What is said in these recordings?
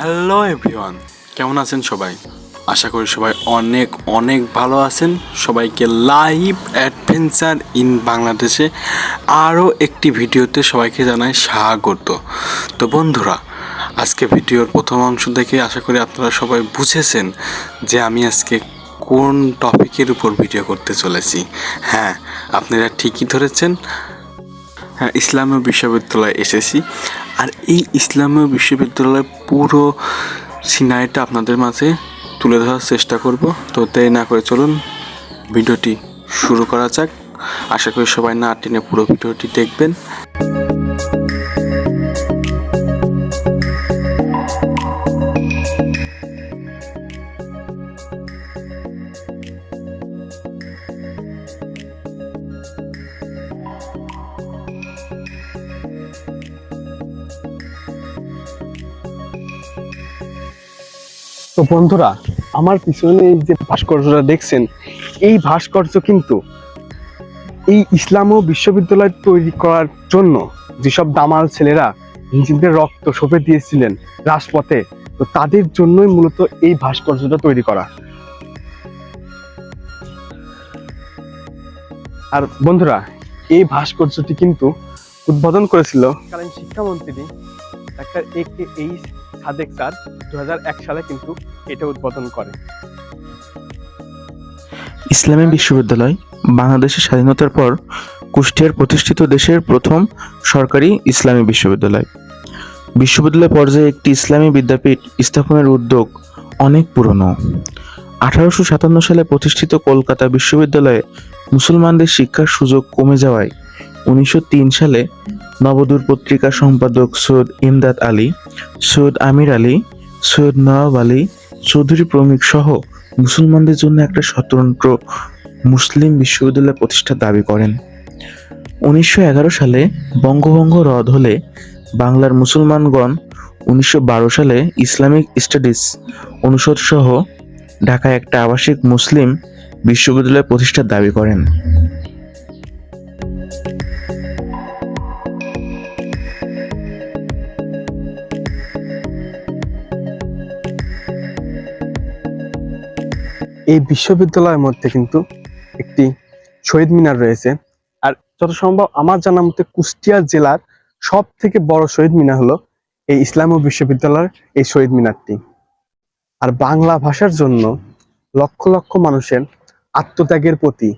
Hello everyone, কেমন আছেন সবাই? আশা করি সবাই অনেক অনেক ভালো আছেন। সবাইকে লাইভ অ্যাডভেঞ্চার ইন বাংলাদেশে আরও একটি ভিডিওতে সবাইকে জানাই স্বাগত। তো বন্ধুরা, আজকে ভিডিওর প্রথম অংশ থেকে আশা করি আপনারা সবাই বুঝেছেন যে আমি আজকে কোন টপিকের উপর ভিডিও করতে চলেছি। হ্যাঁ, আপনারা ঠিকই ধরেছেন। হ্যাঁ, ইসলামীয় বিশ্ববিদ্যালয়ে এসেছি। আর এই ইসলামীয় বিশ্ববিদ্যালয়ের পুরো সিনারিটা আপনাদের মাঝে তুলে ধরার চেষ্টা করব। তো দেরি না করে চলুন ভিডিওটি শুরু করা যাক। আশা করি সবাই না টেনে পুরো ভিডিওটি দেখবেন। তো বন্ধুরা, আমার পিছনে এই যে ভাস্কর্যটা দেখছেন, এই ভাস্কর্য কিন্তু এই ইসলামীয় বিশ্ববিদ্যালয় তৈরি করার জন্য যেসব দামাল ছেলেরা নিজেদের রক্ত সঁপে দিয়েছিলেন রাজপথে, তো তাদের জন্যই মূলত এই ভাস্কর্যটা তৈরি করা। আর বন্ধুরা, এই ভাস্কর্যটি কিন্তু উদ্বোধন করেছিল তৎকালীন শিক্ষামন্ত্রী ডাক্তার A.K.H. সাদেক স্যার 2001 সালে কিন্তু এটা উদ্বোধন করে। ইসলামী বিশ্ববিদ্যালয় বাংলাদেশের স্বাধীনতার পর কুষ্টিয়ার প্রতিষ্ঠিত দেশের প্রথম সরকারি ইসলামী বিশ্ববিদ্যালয়। বিশ্ববিদ্যালয় পর্যায়ে একটি ইসলামী বিদ্যাপীঠ স্থাপনের উদ্যোগ অনেক পুরনো। 1857 সালে প্রতিষ্ঠিত কলকাতা বিশ্ববিদ্যালয়ে মুসলমানদের শিক্ষার সুযোগ কমে যাওয়ায় 1903 সালে নবদূর পত্রিকার সম্পাদক সৈয়দ ইমদাদ আলী, সৈয়দ আমির আলী, সৈয়দ নওয়াব আলী চৌধুরী প্রমুখ সহ মুসলমানদের জন্য একটা স্বতন্ত্র মুসলিম বিশ্ববিদ্যালয় প্রতিষ্ঠার দাবি করেন। 1911 সালে বঙ্গভঙ্গ রদ হলে বাংলার মুসলমানগণ 1912 সালে ইসলামিক স্টাডিজ অনুষদ সহ ঢাকায় একটা আবাসিক মুসলিম বিশ্ববিদ্যালয় প্রতিষ্ঠার দাবি করেন। এই বিশ্ববিদ্যালয়ের মধ্যে কিন্তু একটি শহীদ মিনার রয়েছে। আর যত সম্ভব আমার জানার মতে কুষ্টিয়া জেলার সব থেকে বড় শহীদ মিনার হলো এই ইসলামীয় বিশ্ববিদ্যালয়ের এই শহীদ মিনারটি। আর বাংলা ভাষার জন্য লক্ষ লক্ষ মানুষের আত্মত্যাগের প্রতি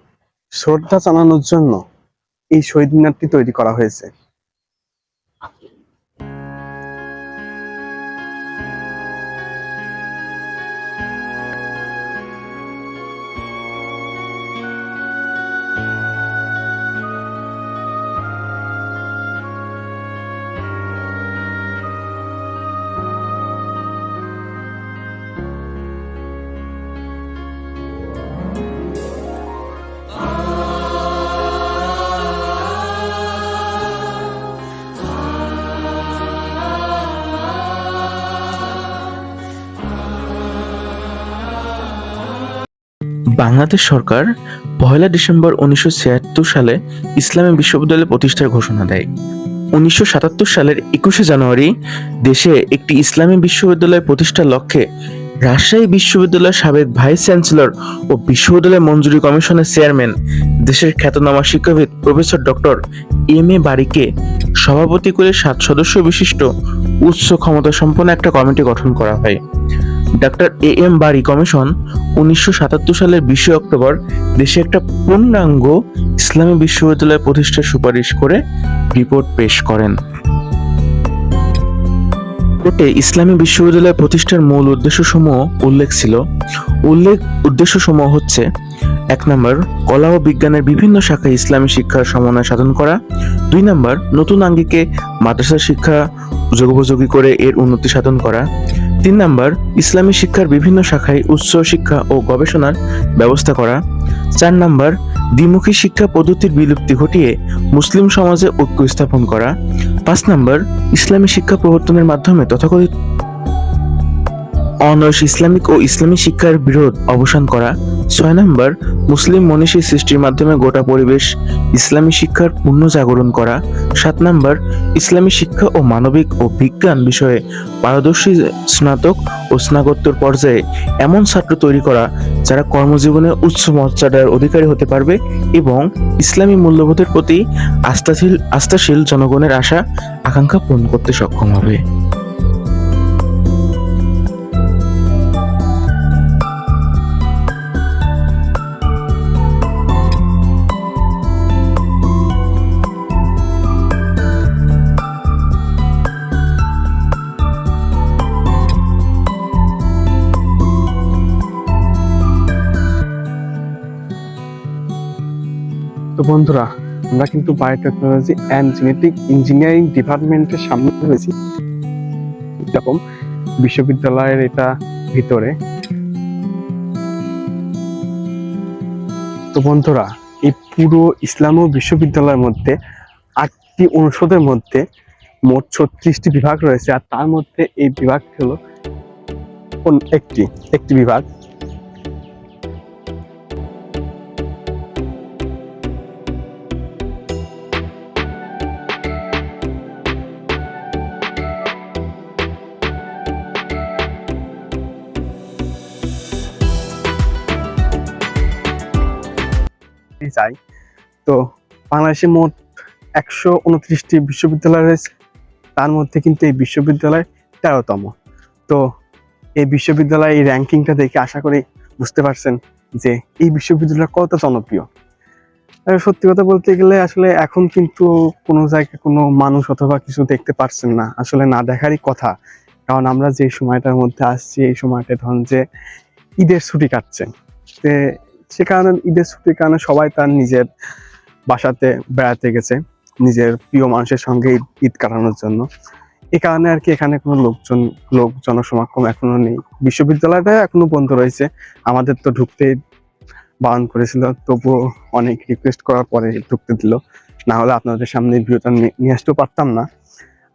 শ্রদ্ধা জানানোর জন্য এই শহীদ মিনারটি তৈরি করা হয়েছে। বাংলাদেশ সরকার 1 ডিসেম্বর 1976 সালে ইসলামী বিশ্ববিদ্যালয় প্রতিষ্ঠার ঘোষণা দেয়। 1977 সালের 21 জানুয়ারি দেশে একটি ইসলামী বিশ্ববিদ্যালয় প্রতিষ্ঠার লক্ষ্যে রাজশাহী বিশ্ববিদ্যালয়ের সাবেক ভাইস চ্যান্সেলর ও বিশ্ববিদ্যালয় মঞ্জুরি কমিশনের চেয়ারম্যান দেশের খ্যাতনামা শিক্ষাবিদ প্রফেসর ডক্টর M.A. বারিকে সভাপতি করে 7 সদস্য বিশিষ্ট উচ্চ ক্ষমতা সম্পন্ন একটা কমিটি গঠন করা হয়। Doctor A.M. বারি কমিশন 1977 সালের 20 অক্টোবর দেশে একটা পূর্ণাঙ্গ ইসলামী বিশ্ববিদ্যালয় প্রতিষ্ঠার সুপারিশ করে রিপোর্ট পেশ করেন। রিপোর্টে ইসলামী বিশ্ববিদ্যালয় প্রতিষ্ঠার মূল উদ্দেশ্যসমূহ উল্লেখ ছিল। উদ্দেশ্যসমূহ হচ্ছে: 1 নম্বর, কলা ও বিজ্ঞানের বিভিন্ন শাখায় ইসলামী শিক্ষার সমন্বয় সাধন করা। 2 নম্বর, নতুন আঙ্গিকে মাদ্রাসা শিক্ষা যুগোপযোগী করে এর উন্নতি সাধন করা। 3 নম্বর, ইসলামী শিক্ষার বিভিন্ন শাখায় উচ্চ শিক্ষা ও গবেষণার ব্যবস্থা করা। 4 নম্বর, দ্বিমুখী শিক্ষা পদ্ধতির বিলুপ্তি ঘটিয়ে মুসলিম সমাজে ঐক্য স্থাপন করা। 5 নম্বর, ইসলামী শিক্ষা প্রবর্তনের মাধ্যমে তথাকথিত অনৈশ ইসলামিক ও ইসলামী শিক্ষার বিরোধ অবসান করা। 6 নম্বর, মুসলিম মনীষী সৃষ্টির মাধ্যমে গোটা পরিবেশ ইসলামী শিক্ষার পূর্ণ জাগরণ করা। 7 নম্বর, ইসলামী শিক্ষা ও মানবিক ও বিজ্ঞান বিষয়ে পারদর্শী স্নাতক ও স্নাতকোত্তর পর্যায়ে এমন ছাত্র তৈরি করা যারা কর্মজীবনে উচ্চ মর্যাদার অধিকারী হতে পারবে এবং ইসলামী মূল্যবোধের প্রতি আস্থাশীল জনগণের আশা আকাঙ্ক্ষা পূরণ করতে সক্ষম হবে। তো বন্ধুরা, আমরা কিন্তু বায়োটেকনোলজি অ্যান্ড জেনেটিক ইঞ্জিনিয়ারিং ডিপার্টমেন্টের সামনে রয়েছি। এরকম বিশ্ববিদ্যালয়ের এটা ভিতরে। তো বন্ধুরা, এই পুরো ইসলামী বিশ্ববিদ্যালয়ের মধ্যে 8টি অনুষদের মধ্যে মোট 36টি বিভাগ রয়েছে, আর তার মধ্যে এই বিভাগটি হলো একটি বিভাগ। চাই তো বাংলাদেশে মোট 129টি বিশ্ববিদ্যালয় রয়েছে, তার মধ্যে কিন্তু এই বিশ্ববিদ্যালয় 13তম। তো এই বিশ্ববিদ্যালয় এই র্যাঙ্কিংটা দেখে আশা করি বুঝতে পারছেন যে এই বিশ্ববিদ্যালয় কতটা জনপ্রিয়। সত্যি কথা বলতে গেলে আসলে এখন কিন্তু কোনো জায়গায় কোনো মানুষ অথবা কিছু দেখতে পারছেন না, আসলে না দেখারই কথা। কারণ আমরা যে সময়টার মধ্যে আসছি এই সময়টা ধরুন যে ঈদের ছুটি কাটছে, সে কারণে ঈদের ছুটির কারণে সবাই তার নিজের বাসাতে বেড়াতে গেছে নিজের প্রিয় মানুষের সঙ্গে ঈদ কাটানোর জন্য। এই কারণে আর কি এখানে কোনো লোক জনসমাগম এখনো নেই। বিশ্ববিদ্যালয়টা এখনো বন্ধ রয়েছে, আমাদের তো ঢুকতে বারণ করেছিল, তবুও অনেক রিকোয়েস্ট করার পরে ঢুকতে দিল, না হলে আপনাদের সামনে ভিডিওটা নিয়ে আসতেও পারতাম না।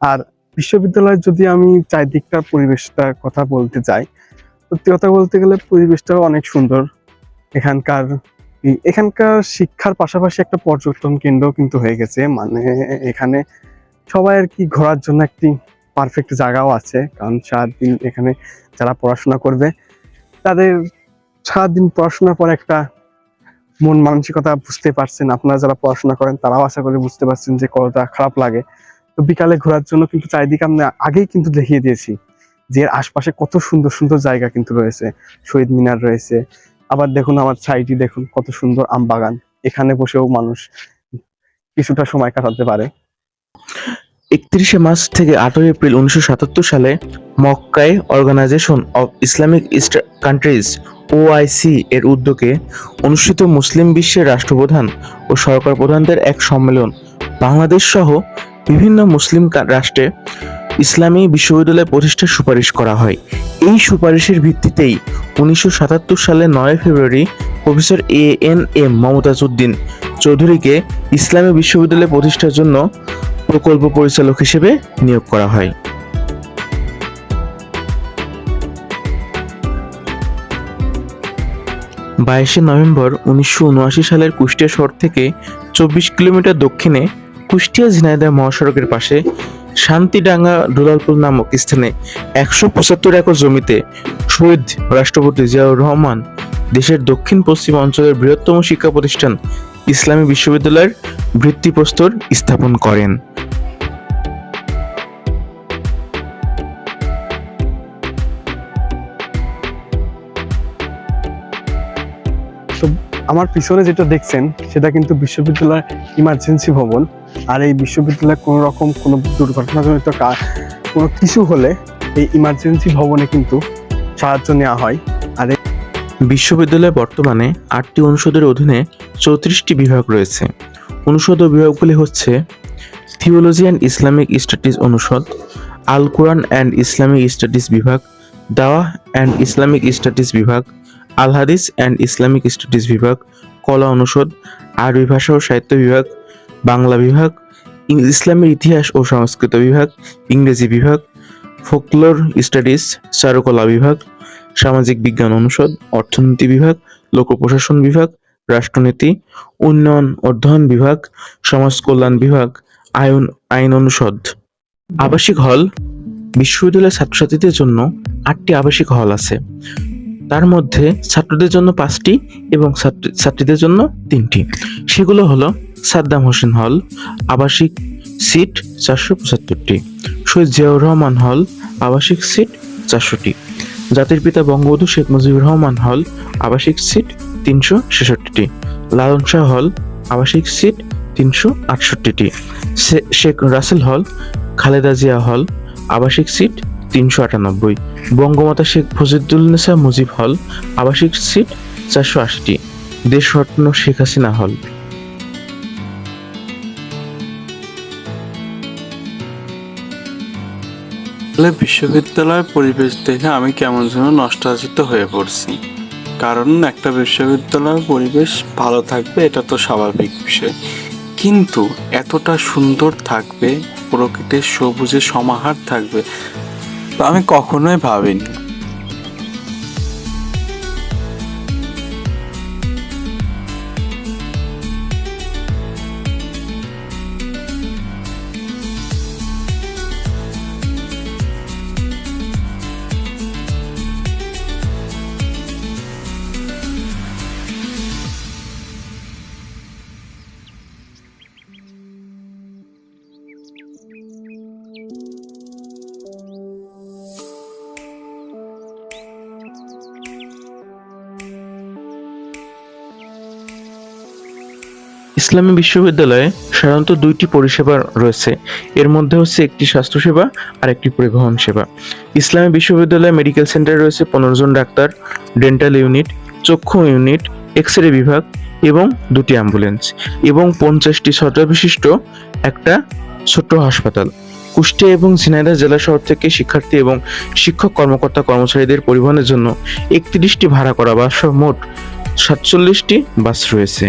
আর বিশ্ববিদ্যালয়ের যদি আমি চারিদিকটার পরিবেশটার কথা বলতে চাই, সত্যি কথা বলতে গেলে পরিবেশটাও অনেক সুন্দর। এখানকার শিক্ষার পাশাপাশি একটা পর্যটন কেন্দ্র কিন্তু হয়ে গেছে, মানে এখানে সবাই আর কি ঘোরার জন্য একটি পারফেক্ট জায়গাও আছে। কারণ সারাদিন এখানে যারা পড়াশোনা করবে তাদের সারাদিন পড়াশোনার পর একটা মন মানসিকতা বুঝতে পারছেন, আপনারা যারা পড়াশোনা করেন তারাও আশা করি বুঝতে পারছেন যে কতটা খারাপ লাগে। তো বিকালে ঘোরার জন্য কিন্তু চারিদিকে আমরা আগেই কিন্তু দেখিয়ে দিয়েছি যে এর আশপাশে কত সুন্দর সুন্দর জায়গা কিন্তু রয়েছে। শহীদ মিনার রয়েছে, আবার দেখুন আমার সাইডে দেখুন কত সুন্দর আম বাগান, এখানে বসেও মানুষ কিছুটা সময় কাটাতে পারে। 31 মার্চ থেকে 8 এপ্রিল 1977 সালে মক্কায় organisation of Islamic countries OIC এর উদ্যোগে অনুষ্ঠিত মুসলিম বিশ্বের রাষ্ট্রপ্রধান ও সরকার প্রধানদের এক সম্মেলন বাংলাদেশ সহ বিভিন্ন মুসলিম রাষ্ট্রে ইসলামী বিশ্ববিদ্যালয় প্রতিষ্ঠার সুপারিশ করা হয়। এই সুপারিশের ভিত্তিতেই 1977 সালের 9 ফেব্রুয়ারি প্রফেসর ANM মমতাজ উদ্দিন চৌধুরীকে ইসলামী বিশ্ববিদ্যালয় প্রতিষ্ঠার জন্য প্রকল্প পরিচালক হিসেবে নিয়োগ করা হয়। নভেম্বর 1979 সালের কুষ্টিয়া শহর থেকে 24 কিলোমিটার দক্ষিণে কুষ্টিয়া ঝিনাইদহ মহাসড়কের পাশে শান্তিডাঙ্গা দুলালপুর নামক স্থানে 175 একর জমিতে শহীদ রাষ্ট্রপতি জিয়াউর রহমান দেশের দক্ষিণ পশ্চিম অঞ্চলের বৃহত্তম শিক্ষা প্রতিষ্ঠান ইসলামী বিশ্ববিদ্যালয়ের ভিত্তিপ্রস্তর স্থাপন করেন। তো আমার পিছনে যেটা দেখছেন সেটা কিন্তু বিশ্ববিদ্যালয়ের ইমার্জেন্সি ভবন। আর এই বিশ্ববিদ্যালয়ে কোনো রকম কোনো দুর্ঘটনাজনিত কোনো কিছু হলে এই ইমার্জেন্সি ভবনে কিন্তু সাহায্য নেওয়া হয়। আর বিশ্ববিদ্যালয়ে বর্তমানে 8টি অনুষদের অধীনে 34টি বিভাগ রয়েছে। অনুষদ ও বিভাগগুলি হচ্ছে থিওলজি অ্যান্ড ইসলামিক স্টাডিজ অনুষদ, আল কোরআন অ্যান্ড ইসলামিক স্টাডিজ বিভাগ, দাওয়াহ অ্যান্ড ইসলামিক স্টাডিজ বিভাগ, আল হাদিস অ্যান্ড ইসলামিক স্টাডিজ বিভাগ, কলা অনুষদ, আরবি ভাষা ও সাহিত্য বিভাগ, বাংলা বিভাগ, ইসলামের ইতিহাস ও সংস্কৃত বিভাগ, ইংরেজি বিভাগ, ফোকলোর স্টাডিজ, চারুকলা বিভাগ, সামাজিক বিজ্ঞান অনুষদ, অর্থনীতি বিভাগ, লোক প্রশাসন বিভাগ, রাষ্ট্রনীতি, উন্নয়ন অধ্যয়ন বিভাগ, সমাজ কল্যাণ বিভাগ, আইন অনুষদ। আবাসিক হল। বিশ্ববিদ্যালয়ের ছাত্রছাত্রীদের জন্য 8টি আবাসিক হল আছে। তার মধ্যে ছাত্রদের জন্য 5টি এবং ছাত্রীদের জন্য 3টি। সেগুলো হলো সাদ্দাম হোসেন হল, আবাসিক সিট 475টি, শহীদ জিয়াউর রহমান হল, আবাসিক সিট 400টি, জাতির পিতা বঙ্গবন্ধু শেখ মুজিবুর রহমান হল, আবাসিক সিট 366টি, লালন শাহ হল, আবাসিক সিট 368টি, শেখ রাসেল হল, খালেদা জিয়া হল, আবাসিক সিট 398, বঙ্গমাতা শেখ মুজিবুন্নেছা মুজিব হল, আবাসিক সিট 480টি, দেশরত্ন শেখ হাসিনা হল। বিশ্ববিদ্যালয়ের পরিবেশ দেখে আমি কেমন যেন নস্টালজিত হয়ে পড়ছি। কারণ একটা বিশ্ববিদ্যালয়ের পরিবেশ ভালো থাকবে এটা তো স্বাভাবিক বিষয়, কিন্তু এতটা সুন্দর থাকবে, প্রকৃতির সবুজে সমাহার থাকবে তা আমি কখনোই ভাবিনি। ইসলামী বিশ্ববিদ্যালয়ে সাধারণত 2টি পরিষেবা রয়েছে। এর মধ্যে হচ্ছে একটি স্বাস্থ্যসেবা আর একটি পরিবহন সেবা। ইসলামী বিশ্ববিদ্যালয়ে মেডিকেল সেন্টারে রয়েছে 15 জন ডাক্তার, ডেন্টাল ইউনিট, চক্ষু ইউনিট, এক্স-রে বিভাগ এবং 2টি অ্যাম্বুলেন্স এবং 50টি শয্যা বিশিষ্ট একটা ছোট্ট হাসপাতাল। কুষ্টিয়া এবং ঝিনাইদহ জেলা শহর থেকে শিক্ষার্থী এবং শিক্ষক কর্মচারীদের পরিবহনের জন্য 31টি ভাড়া করা বাস সহ মোট 47টি বাস রয়েছে।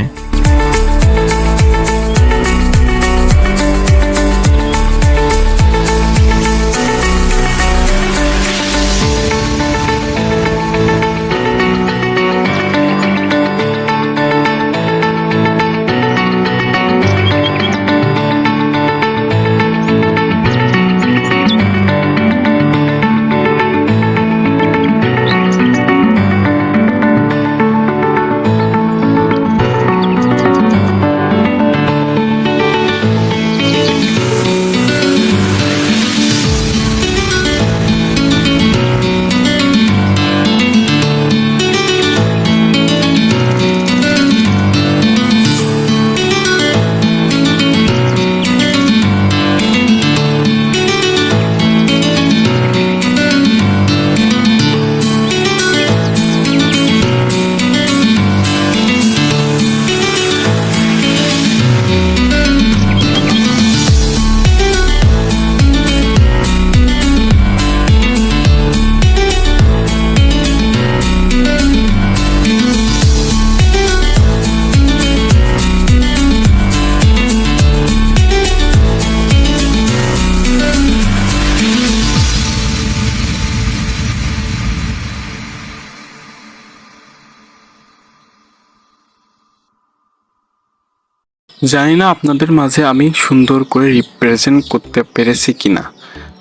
জানি না আপনাদের মাঝে আমি সুন্দর করে রিপ্রেজেন্ট করতে পেরেছি কিনা,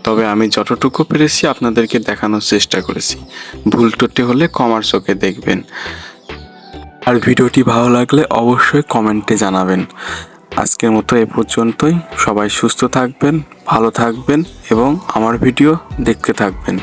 তবে আমি যতটুকু পেরেছি আপনাদেরকে দেখানোর চেষ্টা করেছি। ভুল ত্রুটি হলে ক্ষমার চোখে দেখবেন। আর ভিডিওটি ভালো লাগলে অবশ্যই কমেন্টে জানাবেন। আজকের মতো এ পর্যন্তই। সবাই সুস্থ থাকবেন, ভালো থাকবেন এবং আমার ভিডিও দেখতে থাকবেন।